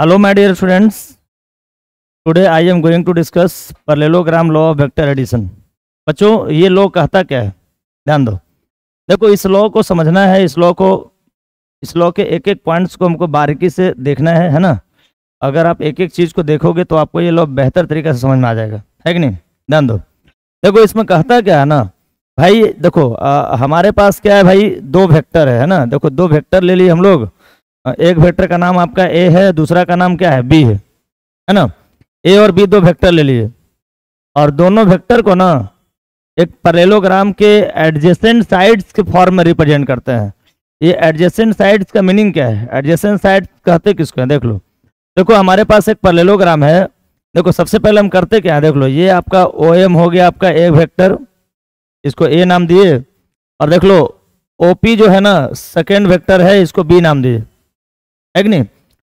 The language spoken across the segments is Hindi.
Hello, my dear students. Today I am going to discuss parallelogram law of vector addition. बच्चों, ये लॉ कहता क्या है? ध्यान दो। देखो, इस लॉ को समझना है, इस लॉ के एक एक पॉइंट्स को हमको बारीकी से देखना है ना। अगर आप एक एक चीज़ को देखोगे तो आपको ये लॉ बेहतर तरीके से समझ में आ जाएगा, है कि नहीं? ध्यान दो। देखो, इसमें कहता क्या है ना भाई, देखो हमारे पास क्या है भाई, दो वेक्टर है ना। देखो, दो वेक्टर ले लिए हम लोग। एक वेक्टर का नाम आपका ए है, दूसरा का नाम क्या है, बी है ना। ए और बी दो वेक्टर ले लिए और दोनों वेक्टर को ना एक पैरेललोग्राम के एडजेसेंट साइड्स के फॉर्म में रिप्रेजेंट करते हैं। ये एडजेसेंट साइड्स का मीनिंग क्या है? एडजेसेंट साइड्स कहते किसको है? देख लो। देखो, हमारे पास एक पैरेललोग्राम है। देखो, सबसे पहले हम करते क्या है, देख लो, ये आपका OM हो गया, आपका ए वेक्टर, इसको ए नाम दिए। और देख लो, OP जो है ना सेकेंड वेक्टर है, इसको बी नाम दिए, है कि नहीं?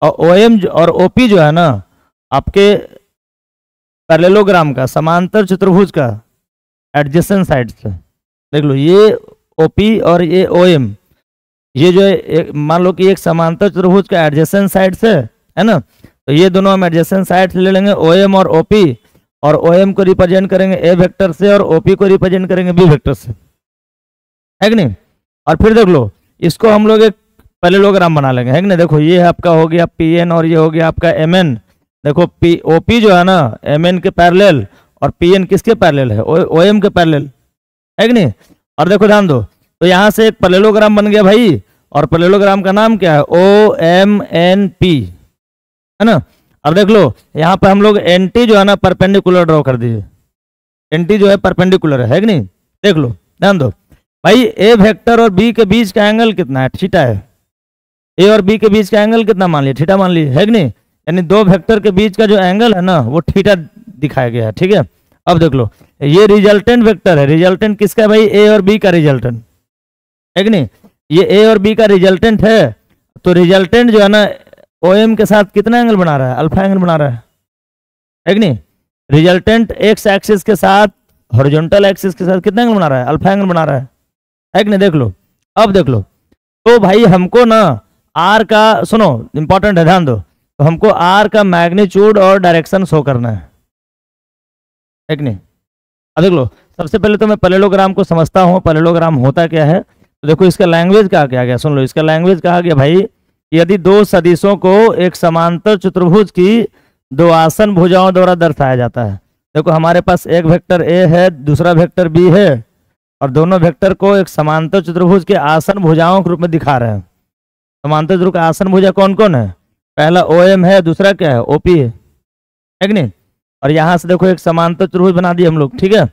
और OM और OP जो है ना आपके पैरेललोग्राम का समांतर चतुर्भुज का एडजेसेंट साइड्स है। देख लो, ये OP और ये OM, ये जो है मान लो कि एक समांतर चतुर्भुज का एडजेसेंट साइड्स है ना। तो ये दोनों हम एडजेसेंट साइड्स ले लेंगे, OM और OP, और OM को रिप्रेजेंट करेंगे ए वेक्टर से और OP को रिप्रेजेंट करेंगे बी वेक्टर से, है कि नहीं? और फिर देख लो, इसको हम लोग एक पैरेललोग्राम बना लेंगे, है कि नहीं? देखो, ये आपका हो गया PN और ये हो गया आपका MN। देखो, OP जो है ना MN के पैरेलल और PN किसके पैरेलल है? OM के पैरेलल, है कि नहीं? और देखो, ध्यान दो, तो यहाँ से एक पैरेललोग्राम बन गया भाई, और पैरेललोग्राम का नाम क्या है? OMNP, है ना। अब देख लो, यहाँ पर हम लोग NT जो है ना परपेंडिकुलर ड्रॉ कर दिए। NT जो है परपेंडिकुलर है कि नहीं? देख लो, ध्यान दो भाई, ए वेक्टर और बी के बीच का एंगल कितना है? थीटा है। ए और बी के बीच का एंगल कितना मान लिया? थीटा मान लिया, है कि नहीं? यानी दो वेक्टर के बीच का जो एंगल है ना वो थीटा दिखाया गया है, ठीक है। अब देख लो, ये रिजल्टेंट वेक्टर है। रिजल्टेंट किसका है भाई? ए और बी का रिजल्टेंट, है कि नहीं? ये ए और बी का रिजल्टेंट है, तो रिजल्टेंट जो है ना OM के साथ कितना एंगल बना रहा है? अल्फा एंगल बना रहा है कि नहीं? रिजल्टेंट एक्स एक्सिस के साथ, हॉरिजॉन्टल एक्सिस के साथ कितना एंगल बना रहा है? अल्फा एंगल बना रहा है कि नहीं? देख लो। अब देख लो, तो भाई हमको ना आर का, सुनो इंपॉर्टेंट है, ध्यान दो, तो हमको आर का मैग्नीट्यूड और डायरेक्शन शो करना है कि नहीं? अब देख लो, सबसे पहले तो मैं पैरेललोग्राम को समझता हूँ, पैरेललोग्राम होता क्या है। तो देखो, इसका लैंग्वेज कहा गया, सुन लो, इसका लैंग्वेज कहा गया भाई, यदि दो सदिशों को एक समांतर चतुर्भुज की दो आसन भुजाओं द्वारा दर्शाया जाता है। देखो, हमारे पास एक वेक्टर ए है, दूसरा वेक्टर बी है, और दोनों वेक्टर को एक समांतर चतुर्भुज के आसन भुजाओं के रूप में दिखा रहे हैं। समांतर चतुर्भुज का आसन भुजा कौन कौन है? पहला OM है, दूसरा क्या है? OP है कि नहीं? और यहाँ से देखो एक समांतर चतुर्भुज बना दिए हम लोग, ठीक है।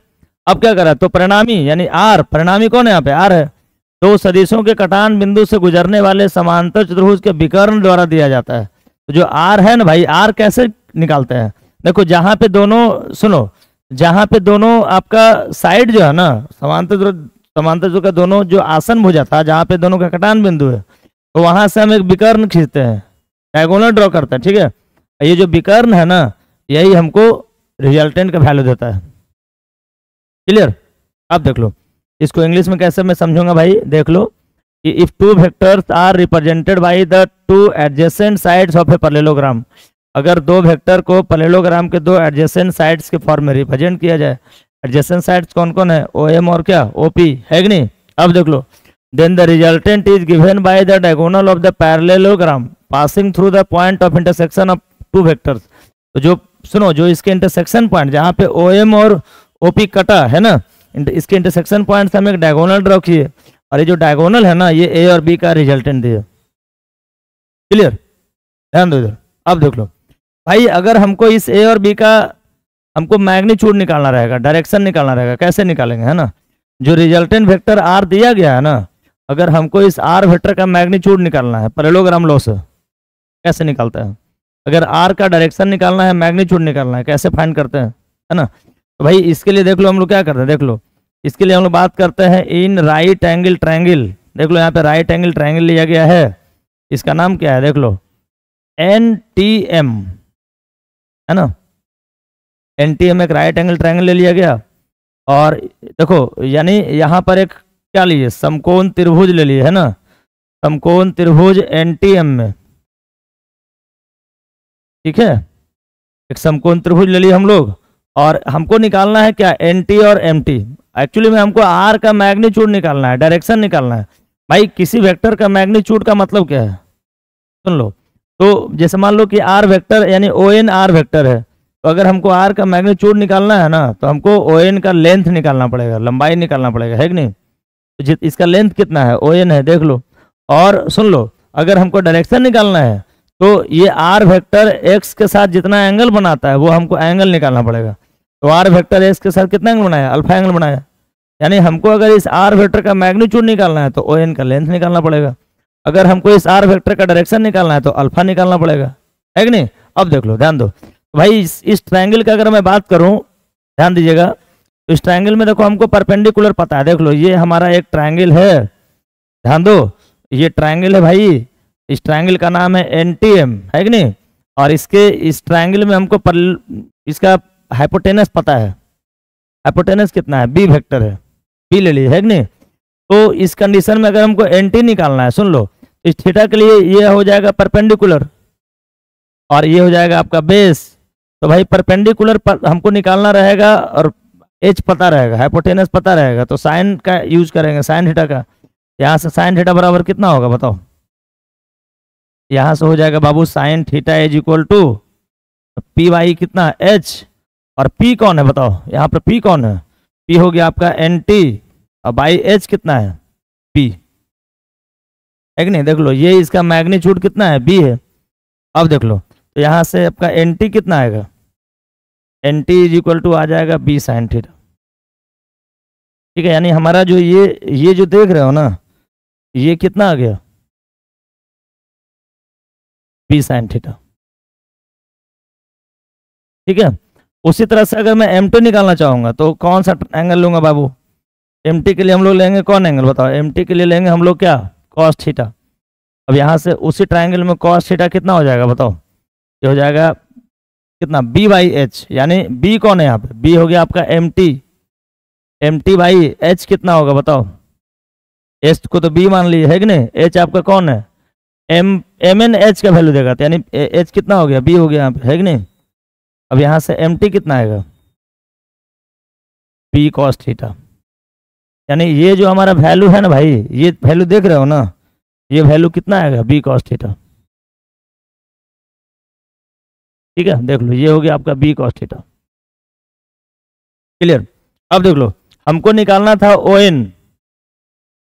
अब क्या करा, तो परिणामी यानी आर, परिणामी कौन है? यहाँ पे आर है। दो सदिशों के कटान बिंदु से गुजरने वाले समांतर चतुर्भुज के विकर्ण द्वारा दिया जाता है। तो जो आर है ना भाई, आर कैसे निकालते हैं? देखो, जहाँ पे दोनों, सुनो, जहाँ पे दोनों आपका साइड जो है ना समांतर चतुर्भुज का दोनों जो आसन भुजा था, जहाँ पे दोनों का कटान बिंदु है, तो वहां से हम एक विकर्ण खींचते हैं, डायगोनल ड्रॉ करते हैं, ठीक है। ये जो विकर्ण है ना, यही हमको रिजल्टेंट का वैल्यू देता है। क्लियर? अब देख लो, इसको इंग्लिश में कैसे मैं समझूंगा भाई, देख लो कि if two vectors are represented by the two adjacent sides of a parallelogram, अगर दो वेक्टर को पैरेललोग्राम के दो एडजेसेंट साइड्स के फॉर्म में रिप्रेजेंट किया जाए। एडजेसेंट साइड्स कौन कौन है? OM और क्या? OP, है कि नहीं? अब देख लो, then the resultant is given by the diagonal of the parallelogram passing through the point of intersection of two vectors. तो जो, सुनो, जो इसके इंटरसेक्शन पॉइंट जहाँ पे OM और OP कटा है ना, इसके इंटरसेक्शन पॉइंट से हम एक डायगोनल ड्रॉ किए, और ये जो डायगोनल है ना ये A और B का रिजल्टेंट दिए। क्लियर? ध्यान दो इधर। अब देख लो भाई, अगर हमको इस A और B का हमको मैग्नीट्यूड निकालना रहेगा, डायरेक्शन निकालना रहेगा, कैसे निकालेंगे, है ना? जो रिजल्टेंट वेक्टर R दिया गया है ना, अगर हमको इस R वेक्टर का मैग्नीट्यूड निकालना है पैरेललोग्राम लॉ से, कैसे निकालते हैं? अगर R का डायरेक्शन निकालना है, मैग्नीट्यूड निकालना है, कैसे फाइंड करते हैं, है ना? तो भाई इसके लिए देख लो हम लोग क्या करते हैं, देख लो, इसके लिए हम लोग बात करते हैं इन राइट एंगल ट्रायंगल। देख लो, यहाँ पे राइट एंगल ट्रायंगल लिया गया है, इसका नाम क्या है? देख लो, NTM, है ना। NTM एक राइट एंगल ट्रायंगल ले लिया गया, और देखो यानी यहाँ पर एक क्या लिए, समकोण त्रिभुज ले लिए, है ना। समकोण त्रिभुज NTM में, ठीक है, एक समकोण त्रिभुज ले लिए हम लोग, और हमको निकालना है क्या, एन टी और एम टी। एक्चुअली में हमको आर का मैग्नीट्यूड निकालना है, डायरेक्शन निकालना है। भाई किसी वेक्टर का मैग्नीट्यूड का मतलब क्या है, सुन लो। तो जैसे मान लो कि आर वेक्टर यानी ओ एन आर वेक्टर है, तो अगर हमको आर का मैग्नीट्यूड निकालना है ना, तो हमको ओ एन का लेंथ निकालना पड़ेगा, लंबाई निकालना पड़ेगा, है कि नहीं। तो इसका लेंथ कितना है, ओ एन है, देख लो। और सुन लो, अगर हमको डायरेक्शन निकालना है, तो ये आर वेक्टर एक्स के साथ जितना एंगल बनाता है वो हमको एंगल निकालना पड़ेगा। तो आर वेक्टर एक्स के साथ कितना एंगल बनाया, अल्फा एंगल बनाया। यानी हमको अगर इस आर वेक्टर का मैग्नीट्यूड निकालना है तो ओ एन का लेंथ निकालना पड़ेगा। अगर हमको इस आर वेक्टर का डायरेक्शन निकालना है तो अल्फा निकालना पड़ेगा, है कि नहीं। अब देख लो, ध्यान दो। तो भाई इस ट्रायंगल का अगर मैं बात करूं, ध्यान दीजिएगा, तो इस ट्रायंगल में देखो हमको परपेंडिकुलर पता है। देख लो, ये हमारा एक ट्रायंगल है, ध्यान दो, ये ट्रायंगल है भाई। इस ट्रायंगल का नाम है एनटीएम, है कि नहीं। और इस ट्रायंगल में हमको इसका हाइपोटेनस पता है। हाइपोटेनस कितना है, बी वेक्टर है, बी ले लीजिए, है कि नहीं। तो इस कंडीशन में अगर हमको एनटी निकालना है, सुन लो, इस थीटा के लिए ये हो जाएगा परपेंडिकुलर, और ये हो जाएगा आपका बेस। तो भाई परपेंडिकुलर पर हमको निकालना रहेगा, और एच पता रहेगा, हाइपोटेनस पता रहेगा, तो साइन का यूज करेंगे, साइन थीटा का। यहाँ से साइन थीटा बराबर कितना होगा बताओ, यहाँ से हो जाएगा बाबू sine theta is equal to P Y कितना, एच। और पी कौन है बताओ, यहाँ पर पी कौन है, पी हो गया आपका एन टी, और बाई एच कितना है, पी, है कि नहीं। देख लो, ये इसका मैग्नीट्यूड कितना है, बी है। अब देख लो, तो यहाँ से आपका एन टी कितना आएगा, N T is equal to आ जाएगा बी साइन थीटा, ठीक है। यानी हमारा जो ये जो देख रहे हो ना, ये कितना आ गया, बी साइन थीटा, ठीक है। उसी तरह से अगर मैं एम टी निकालना चाहूंगा तो कौन सा एंगल लूंगा बाबू, एम टी के लिए हम लोग लेंगे कौन एंगल बताओ, एम टी के लिए लेंगे हम लोग क्या, कॉस थीटा। अब यहाँ से उसी ट्रायंगल में कॉस थीटा कितना हो जाएगा बताओ, ये हो जाएगा कितना, बी बाई एच। यानी बी कौन है यहाँ पे, बी हो गया आपका एम टी बाई एच कितना होगा बताओ, एच को तो बी मान लीजिए, है कि नहीं। एच आपका कौन है, एम एन एच का वैल्यू देगा, तो यानी एच कितना हो गया, बी हो गया यहाँ पे, है कि नहीं। अब यहाँ से एम टी कितना आएगा, बी कॉस थीटा। यानी ये जो हमारा वैल्यू है ना भाई, ये वैल्यू देख रहे हो ना, ये वैल्यू कितना आएगा, बी कॉस थीटा, ठीक है। देख लो, ये हो गया आपका बी कॉस थीटा, क्लियर। अब देख लो, हमको निकालना था ओ एन।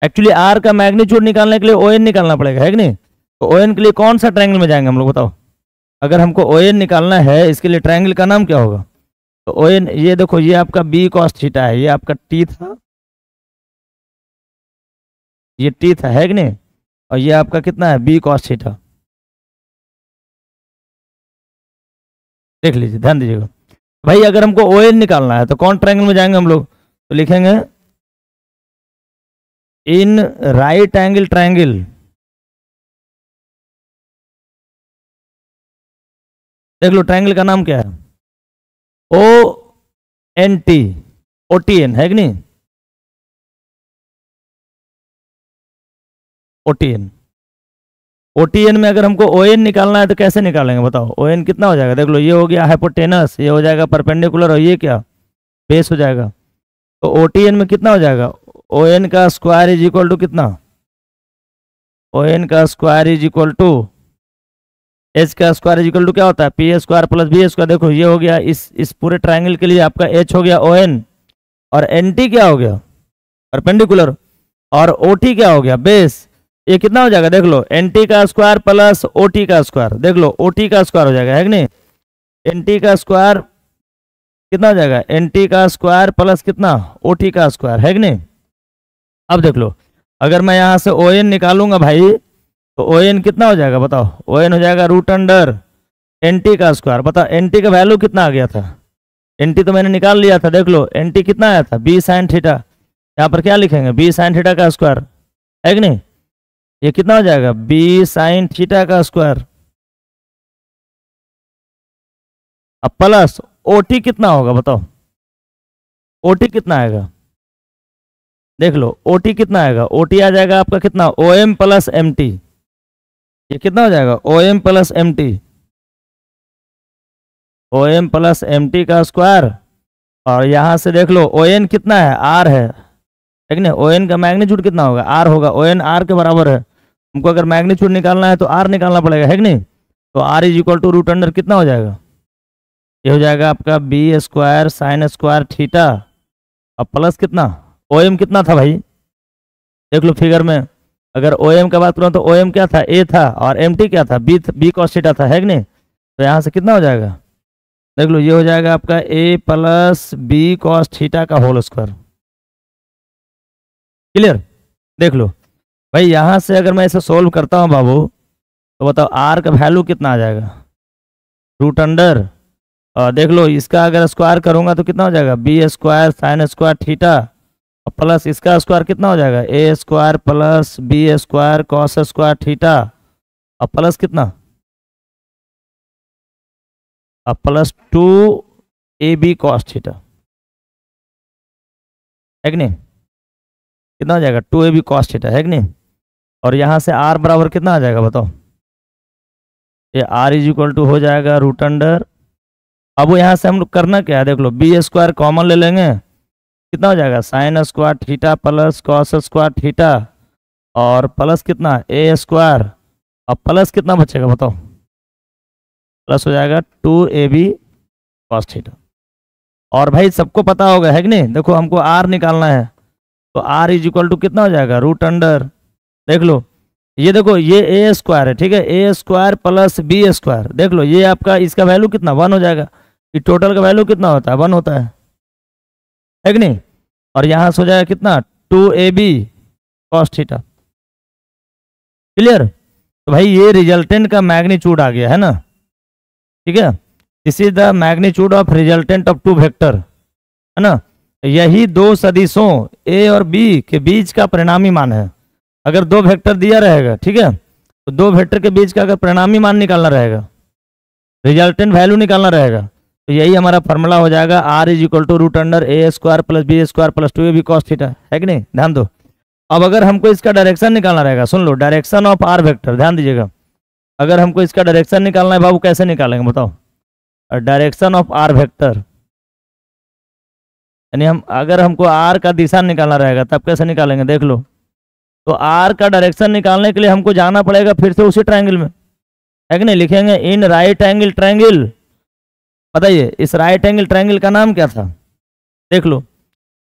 एक्चुअली आर का मैग्नीट्यूड निकालने के लिए ओ एन निकालना पड़ेगा, है कि नहीं। तो ओ एन के लिए कौन सा ट्रायंगल में जाएंगे हम लोग बताओ, अगर हमको ओ एन निकालना है, इसके लिए ट्रायंगल का नाम क्या होगा। तो ओ एन, ये देखो, ये आपका बी कॉस थीटा है, ये आपका टी था, ये टी था, है कि नहीं। और ये आपका कितना है, बी कॉस थीटा, देख लीजिए, ध्यान दीजिएगा भाई। अगर हमको ओ एन निकालना है तो कौन ट्रायंगल में जाएंगे हम लोग, तो लिखेंगे इन राइट एंगल ट्रायंगल, देख लो ट्रायंगल का नाम क्या है, O N T, O T N, है कि नहीं, O T N. O T N में अगर हमको ओ एन निकालना है तो कैसे निकालेंगे बताओ, ओ एन कितना हो जाएगा, देख लो, ये हो गया हाइपोटेनस, ये हो जाएगा परपेंडिकुलर, और ये क्या, बेस हो जाएगा। तो ओ टी एन में कितना हो जाएगा, ओ एन का स्क्वायर इज इक्वल टू कितना, ओ एन का square is equal to H का स्क्वायर इज इक्वल टू क्या होता है, P A square plus B A square. देखो, ये हो गया इस पूरे ट्रायंगल के लिए आपका एच हो गया ओ एन, और एन टी क्या हो गया, परपेंडिकुलर, और ओ टी क्या हो गया, बेस। ये कितना हो जाएगा, देख लो, एन टी का स्क्वायर प्लस ओ टी का स्क्वायर, देख लो, ओ टी का स्क्वायर हो जाएगा, है कि नहीं। एन टी का स्क्वायर कितना हो जाएगा, एन टी का स्क्वायर प्लस कितना, ओ टी का स्क्वायर, है कि नहीं। अब देख लो, अगर मैं यहाँ से ओ एन निकालूंगा भाई, तो ओ एन कितना हो जाएगा बताओ, ओ एन हो जाएगा रूट अंडर एन टी का स्क्वायर। बताओ एन टी का वैल्यू कितना आ गया था, एन टी तो मैंने निकाल लिया था, देख लो एन टी कितना आया था, बी साइन थीटा। यहाँ पर क्या लिखेंगे, बी साइन थीटा का स्क्वायर, है कि नहीं। ये कितना हो जाएगा, बी साइन थीटा का स्क्वायर, अब प्लस ओ टी कितना होगा बताओ, ओ टी कितना आएगा, देख लो ओ टी कितना आएगा, ओ टी आ जाएगा आपका कितना, O M plus M T. ये कितना हो जाएगा, O M plus M T, O M plus M T का स्क्वायर, और यहाँ से देख लो ओ एन कितना है, आर है कि नहीं, ओ एन का मैग्नीट्यूड कितना होगा, आर होगा, ओ एन आर के बराबर है। हमको अगर मैग्नीट्यूड निकालना है तो आर निकालना पड़ेगा, है कि नहीं। तो R is equal to root under कितना हो जाएगा, ये हो जाएगा आपका B square sine square theta, अब प्लस कितना, ओ एम कितना था भाई, देख लो फिगर में, अगर ओ एम का बात करूँ तो ओ एम क्या था, ए था, और एम टी क्या था, बी कॉस थीटा था, है कि नहीं। तो यहाँ से कितना हो जाएगा, देख लो ये हो जाएगा आपका ए प्लस बी कॉस थीटा का होल स्क्वायर। क्लियर, देख लो भाई, यहाँ से अगर मैं इसे सोल्व करता हूँ बाबू, तो बताओ आर का वैल्यू कितना आ जाएगा, रूट अंडर, और देख लो इसका अगर स्क्वायर करूँगा तो कितना हो जाएगा, B square sine square theta, और प्लस इसका स्क्वायर कितना हो जाएगा, A square plus B square cos square theta, और प्लस कितना, अब प्लस 2ab कॉस थीटा, है कि नहीं, कितना हो जाएगा 2ab कॉस थीटा, है कि नहीं। और यहाँ से r बराबर कितना आ जाएगा बताओ, ये r इज इक्वल टू हो जाएगा रूट अंडर, अब यहाँ से हम लोग करना क्या है, देख लो बी स्क्वायर कॉमन ले लेंगे, कितना हो जाएगा sign square theta plus cos square theta, और प्लस कितना ए स्क्वायर, अब प्लस कितना बचेगा बताओ, प्लस हो जाएगा 2ab कॉस थीटा। और भाई सबको पता होगा, है कि नहीं, देखो हमको r निकालना है, तो r इज इक्वल टू कितना हो जाएगा रूट अंडर, देख लो ये, देखो ये ए स्क्वायर है, ठीक है, ए स्क्वायर प्लस बी स्क्वायर, देख लो ये आपका इसका वैल्यू कितना 1 हो जाएगा, ये टोटल का वैल्यू कितना होता है 1 होता है कि नहीं। और यहाँ से हो जाएगा कितना 2ab कॉस थीटा। क्लियर, तो भाई ये रिजल्टेंट का मैग्नीट्यूड आ गया है ना, ठीक है, this is the magnitude of resultant of two vector, है ना, यही दो सदिशों ए और बी के बीच का परिणामी मान है। अगर दो वेक्टर दिया रहेगा, ठीक है, तो दो वेक्टर के बीच का अगर परिणामी मान निकालना रहेगा, रिजल्टेंट वैल्यू निकालना रहेगा, तो यही हमारा फॉर्मूला हो जाएगा R is equal to root under A square plus B square plus 2ab cos theta, है कि नहीं, ध्यान दो। अब अगर हमको इसका डायरेक्शन निकालना रहेगा, सुन लो, डायरेक्शन ऑफ आर वेक्टर, ध्यान दीजिएगा, अगर हमको इसका डायरेक्शन निकालना है बाबू, कैसे निकालेंगे बताओ, डायरेक्शन ऑफ आर वेक्टर, यानी हम अगर हमको आर का दिशा निकालना रहेगा तब कैसे निकालेंगे, देख लो, तो आर का डायरेक्शन निकालने के लिए हमको जाना पड़ेगा फिर से उसी ट्रायंगल में, है कि नहीं, लिखेंगे इन राइट एंगल ट्रायंगल, बताइए इस राइट एंगल ट्रायंगल का नाम क्या था, देख लो,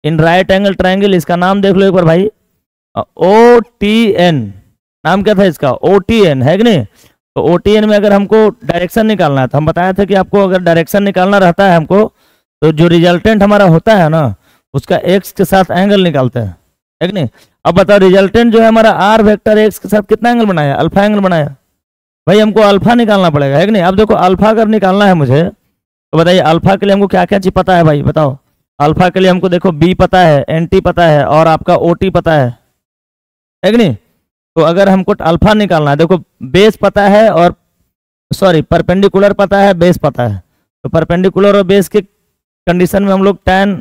इन राइट एंगल ट्रायंगल, इसका नाम देख लो एक बार भाई, ओ टी एन, नाम क्या था इसका, ओ टी एन, है कि नहीं। तो ओ टी एन में अगर हमको डायरेक्शन निकालना है, तो हम बताया था कि आपको अगर डायरेक्शन निकालना रहता है हमको, तो जो रिजल्टेंट हमारा होता है ना, उसका एक्स के साथ एंगल निकालते हैं, है कि नहीं। अब बताओ रिजल्टेंट जो है हमारा आर वेक्टर एक्स के साथ कितना एंगल बनाया, अल्फा एंगल बनाया, भाई हमको अल्फा निकालना पड़ेगा, है कि नहीं। अब देखो अल्फा अगर निकालना है मुझे, तो बताइए अल्फा के लिए हमको क्या क्या चीज पता है भाई, बताओ। अल्फा के लिए हमको देखो बी पता है, एन टी पता है, और आपका ओ टी पता है कि नहीं। तो अगर हमको अल्फा निकालना है, देखो बेस पता है, और सॉरी परपेंडिकुलर पता है, बेस पता है, तो परपेंडिकुलर और बेस के कंडीशन में हम लोग tan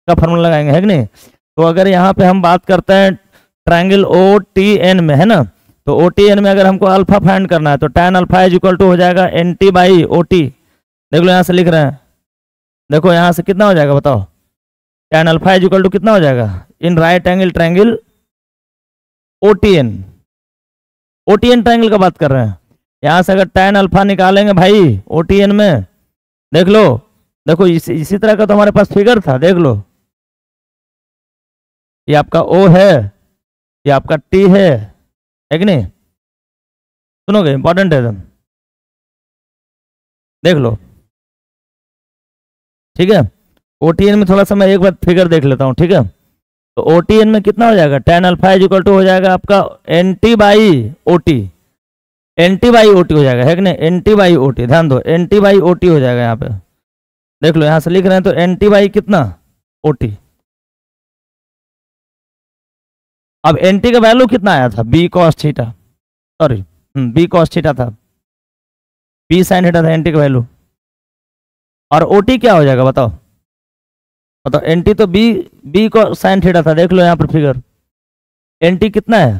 का फॉर्मूला लगाएंगे, है कि नहीं। तो अगर यहाँ पे हम बात करते हैं ट्रायंगल ओ टी एन में, है ना, तो ओ टी एन में अगर हमको अल्फा फाइंड करना है, तो tan alpha is equal to हो जाएगा N T by O T, देख लो यहाँ से लिख रहे हैं, देखो यहाँ से कितना हो जाएगा बताओ, tan alpha is equal to कितना हो जाएगा, in right angle triangle O T N triangle का बात कर रहे हैं। यहाँ से अगर tan अल्फा निकालेंगे भाई ओ टी एन में, देख लो, देखो इसी तरह का तो हमारे पास फिगर था, देख लो, ये आपका O है, ये आपका T है कि नहीं, सुनोगे इंपॉर्टेंट है एकदम, देख लो, ठीक है। OTN में थोड़ा सा मैं एक बार फिगर देख लेता हूँ, ठीक है। तो OTN में कितना हो जाएगा, tan alpha is equal to हो जाएगा आपका N T by O T, N T by O T हो जाएगा, है कि नहीं, N T by O T, ध्यान दो, N T by O T हो जाएगा, यहाँ पे देख लो, यहाँ से लिख रहे हैं तो एन टी बाई कितना ओ टी। अब एन टी का वैल्यू कितना आया था, B cos theta, sorry B cos theta था, बी साइन थीटा था एन टी का वैल्यू, और ओ टी क्या हो जाएगा बताओ, बताओ एन टी तो बी को साइन थीटा था, देख लो यहाँ पर फिगर, एन टी कितना है,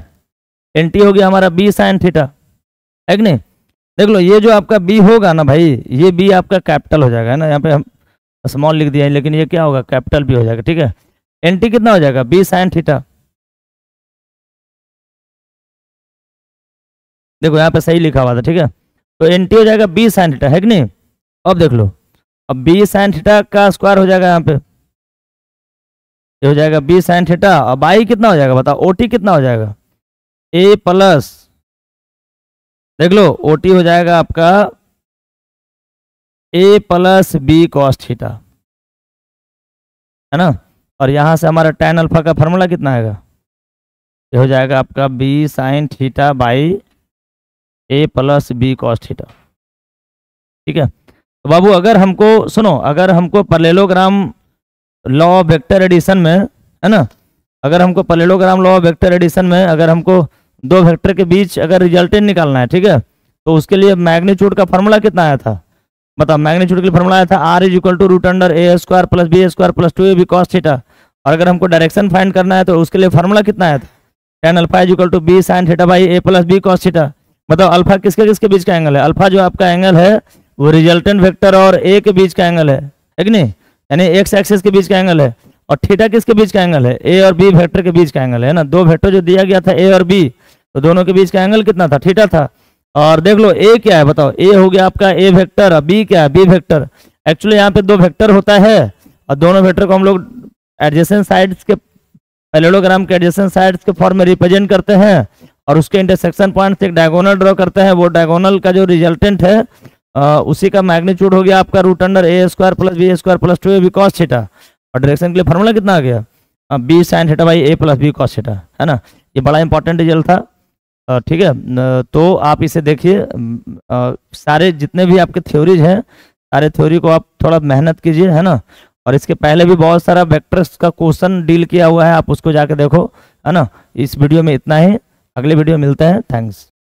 एन टी हो गया हमारा बी साइन थीटा, है कि नहीं। देख लो ये जो आपका बी होगा ना भाई, ये बी आपका कैपिटल हो जाएगा, है ना, यहाँ पे हम स्मॉल लिख दिया है लेकिन ये क्या होगा, कैपिटल बी हो जाएगा, ठीक है। एन टी कितना हो जाएगा, बी साइन थीटा। देखो यहाँ पे सही लिखा हुआ था, ठीक है, तो एन टी हो जाएगा बी साइन थीटा, है कि नहीं। अब देख लो, अब बी साइन थीटा का स्क्वायर हो जाएगा यहाँ पे, ये हो जाएगा बी साइन थीटा। अब आई कितना हो जाएगा बताओ, ओ टी कितना हो जाएगा, ए प्लस, देख लो ओ टी हो जाएगा आपका ए प्लस बी कॉस थीटा, है ना। और यहाँ से हमारा tan अल्फा का फार्मूला कितना आएगा, ये हो जाएगा आपका B sine theta by A plus B cos theta, ठीक है। तो बाबू अगर हमको सुनो, अगर हमको parallelogram law of vector addition में, है ना, अगर हमको parallelogram law of vector addition में अगर हमको दो वेक्टर के बीच अगर रिजल्टेंट निकालना है, ठीक है, तो उसके लिए मैग्नीट्यूड का फार्मूला कितना आया था बताओ। मैग्नीट्यूड के लिए फार्मूला आया था R is equal to root under A square plus B square plus 2ab cos theta. और अगर हमको डायरेक्शन फाइंड करना है तो उसके लिए फार्मूला कितना आया था, tan alpha is equal to B sine theta by A plus B cos theta. बताओ अल्फा किसके किसके बीच का एंगल है, अल्फा जो आपका एंगल है वो रिजल्टेंट वेक्टर और ए के बीच का एंगल है कि नहीं, यानी एक्स एक्सिस के बीच का एंगल है। और थीटा किसके बीच का एंगल है, ए और बी वेक्टर के बीच का एंगल है ना। दो वेक्टर जो दिया गया था ए और बी, तो दोनों के बीच का एंगल कितना था, थीटा था। और देख लो ए क्या है बताओ, ए हो गया आपका ए वेक्टर, और बी क्या है, बी वेक्टर। एक्चुअली यहाँ पे दो वेक्टर होता है और दोनों वेक्टर को हम लोग एडजेसेंट साइड्स के पैरेललोग्राम के एडजेसेंट साइड्स के फॉर्म में रिप्रेजेंट करते हैं और उसके इंटरसेक्शन पॉइंट से एक डायगोनल ड्रॉ करते हैं। वो डायगोनल का जो रिजल्टेंट है उसी का मैग्नीट्यूड हो गया आपका root under A square plus B square plus 2ab cos theta. और डायरेक्शन के लिए फार्मूला कितना आ गया, B sine theta by A plus B cos theta, है ना। ये बड़ा इंपॉर्टेंट रिजल्ट था, ठीक है। तो आप इसे देखिए, सारे जितने भी आपके थ्योरीज हैं, सारे थ्योरी को आप थोड़ा मेहनत कीजिए, है ना। और इसके पहले भी बहुत सारा वेक्टर्स का क्वेश्चन डील किया हुआ है, आप उसको जाके देखो, है ना। इस वीडियो में इतना ही, अगले वीडियो मिलते हैं, थैंक्स।